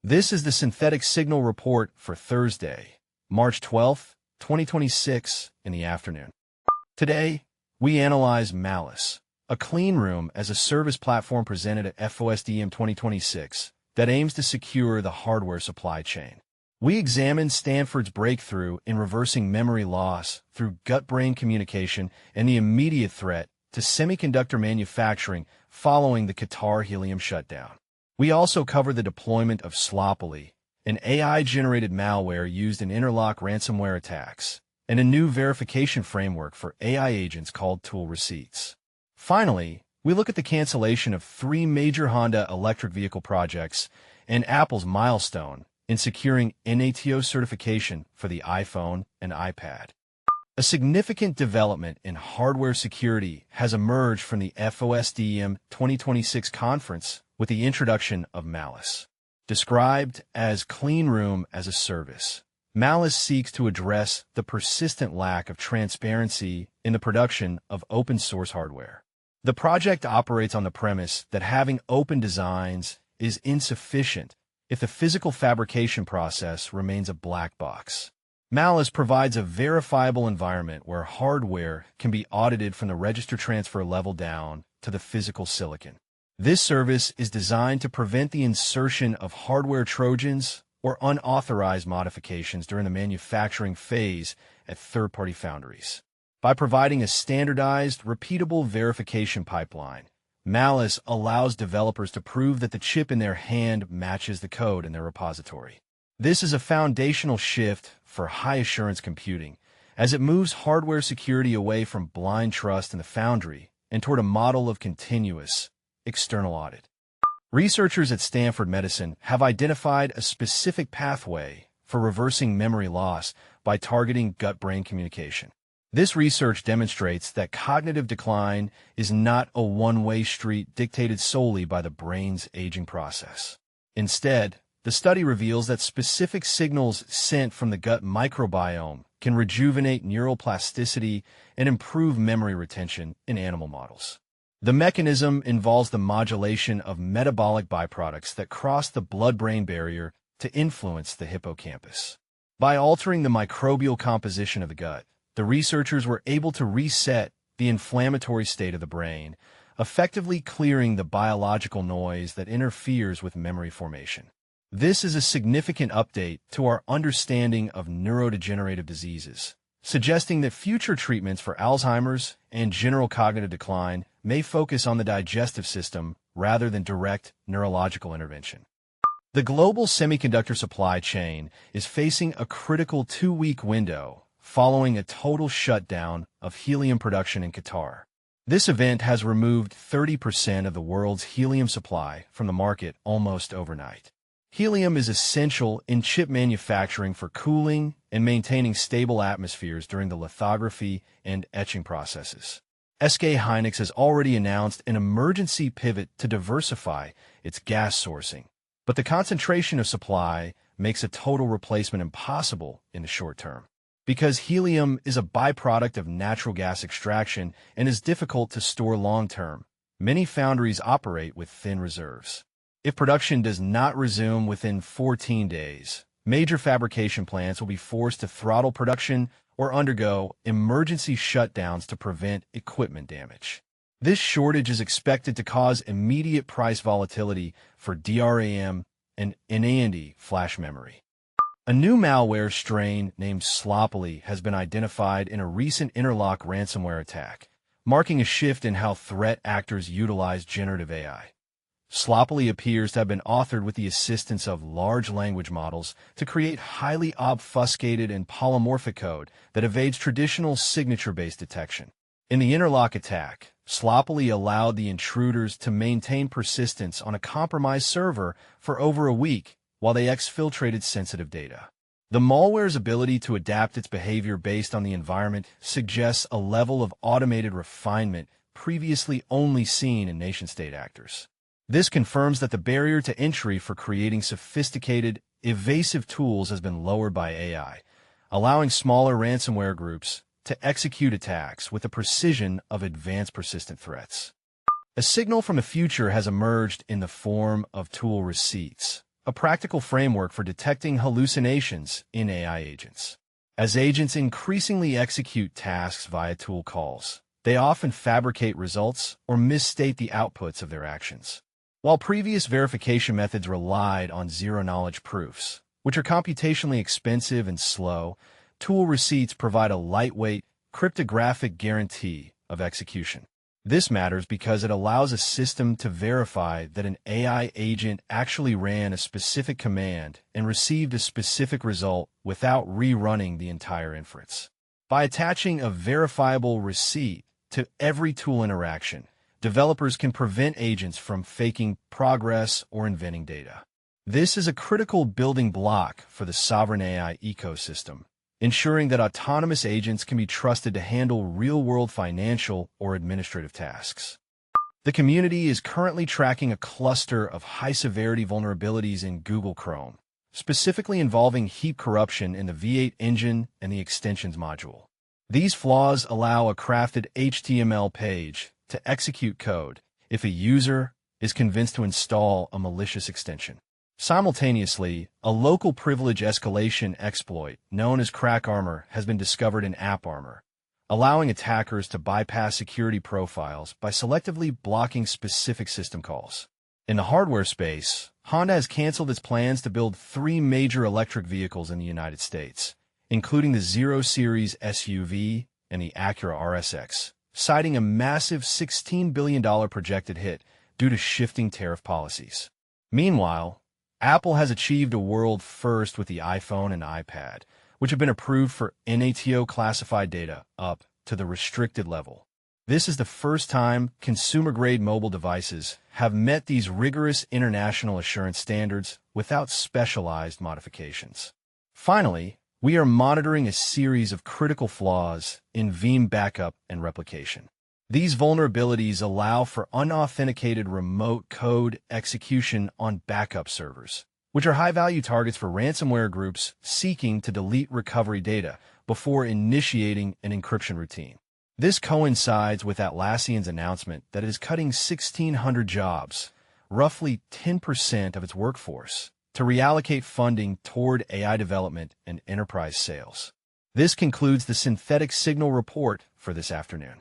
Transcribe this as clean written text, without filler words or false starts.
This is the synthetic signal report for Thursday, March 12, 2026, in the afternoon. Today, we analyze Malus, a clean room as a service platform presented at FOSDM 2026 that aims to secure the hardware supply chain. We examine Stanford's breakthrough in reversing memory loss through gut-brain communication and the immediate threat to semiconductor manufacturing following the Qatar helium shutdown. We also cover the deployment of Slopoly, an AI-generated malware used in Interlock ransomware attacks, and a new verification framework for AI agents called tool receipts. Finally, we look at the cancellation of 3 major Honda electric vehicle projects and Apple's milestone in securing NATO certification for the iPhone and iPad. A significant development in hardware security has emerged from the FOSDM 2026 conference with the introduction of Malus. Described as clean room as a service, Malus seeks to address the persistent lack of transparency in the production of open-source hardware. The project operates on the premise that having open designs is insufficient if the physical fabrication process remains a black box. Malus provides a verifiable environment where hardware can be audited from the register transfer level down to the physical silicon. This service is designed to prevent the insertion of hardware trojans or unauthorized modifications during the manufacturing phase at third-party foundries. By providing a standardized, repeatable verification pipeline, Malus allows developers to prove that the chip in their hand matches the code in their repository. This is a foundational shift for high-assurance computing, as it moves hardware security away from blind trust in the foundry and toward a model of continuous, external audit. Researchers at Stanford Medicine have identified a specific pathway for reversing memory loss by targeting gut-brain communication. This research demonstrates that cognitive decline is not a one-way street dictated solely by the brain's aging process. Instead, the study reveals that specific signals sent from the gut microbiome can rejuvenate neural plasticity and improve memory retention in animal models. The mechanism involves the modulation of metabolic byproducts that cross the blood-brain barrier to influence the hippocampus. By altering the microbial composition of the gut, the researchers were able to reset the inflammatory state of the brain, effectively clearing the biological noise that interferes with memory formation. This is a significant update to our understanding of neurodegenerative diseases, suggesting that future treatments for Alzheimer's and general cognitive decline may focus on the digestive system rather than direct neurological intervention. The global semiconductor supply chain is facing a critical 2-week window following a total shutdown of helium production in Qatar. This event has removed 30% of the world's helium supply from the market almost overnight. Helium is essential in chip manufacturing for cooling and maintaining stable atmospheres during the lithography and etching processes. SK Hynix has already announced an emergency pivot to diversify its gas sourcing, but the concentration of supply makes a total replacement impossible in the short term. Because helium is a byproduct of natural gas extraction and is difficult to store long-term, many foundries operate with thin reserves. If production does not resume within 14 days, major fabrication plants will be forced to throttle production or undergo emergency shutdowns to prevent equipment damage. This shortage is expected to cause immediate price volatility for DRAM and NAND flash memory. A new malware strain named Slopoly has been identified in a recent Interlock ransomware attack, marking a shift in how threat actors utilize generative AI. Slopoly appears to have been authored with the assistance of large language models to create highly obfuscated and polymorphic code that evades traditional signature-based detection. In the Interlock attack, Slopoly allowed the intruders to maintain persistence on a compromised server for over a week while they exfiltrated sensitive data. The malware's ability to adapt its behavior based on the environment suggests a level of automated refinement previously only seen in nation-state actors. This confirms that the barrier to entry for creating sophisticated, evasive tools has been lowered by AI, allowing smaller ransomware groups to execute attacks with the precision of advanced persistent threats. A signal from the future has emerged in the form of tool receipts, a practical framework for detecting hallucinations in AI agents. As agents increasingly execute tasks via tool calls, they often fabricate results or misstate the outputs of their actions. While previous verification methods relied on zero-knowledge proofs, which are computationally expensive and slow, tool receipts provide a lightweight, cryptographic guarantee of execution. This matters because it allows a system to verify that an AI agent actually ran a specific command and received a specific result without rerunning the entire inference. By attaching a verifiable receipt to every tool interaction, developers can prevent agents from faking progress or inventing data. This is a critical building block for the sovereign AI ecosystem, ensuring that autonomous agents can be trusted to handle real-world financial or administrative tasks. The community is currently tracking a cluster of high-severity vulnerabilities in Google Chrome, specifically involving heap corruption in the V8 engine and the extensions module. These flaws allow a crafted HTML page to execute code if a user is convinced to install a malicious extension. Simultaneously, a local privilege escalation exploit known as Crack Armor has been discovered in App Armor, allowing attackers to bypass security profiles by selectively blocking specific system calls. In the hardware space, Honda has canceled its plans to build 3 major electric vehicles in the United States, including the Zero Series SUV and the Acura RSX, citing a massive $16 billion projected hit due to shifting tariff policies. Meanwhile, Apple has achieved a world first with the iPhone and iPad, which have been approved for NATO classified data up to the restricted level. This is the first time consumer-grade mobile devices have met these rigorous international assurance standards without specialized modifications. Finally, we are monitoring a series of critical flaws in Veeam backup and replication. These vulnerabilities allow for unauthenticated remote code execution on backup servers, which are high-value targets for ransomware groups seeking to delete recovery data before initiating an encryption routine. This coincides with Atlassian's announcement that it is cutting 1,600 jobs, roughly 10% of its workforce, to reallocate funding toward AI development and enterprise sales. This concludes the Synthetic Signal report for this afternoon.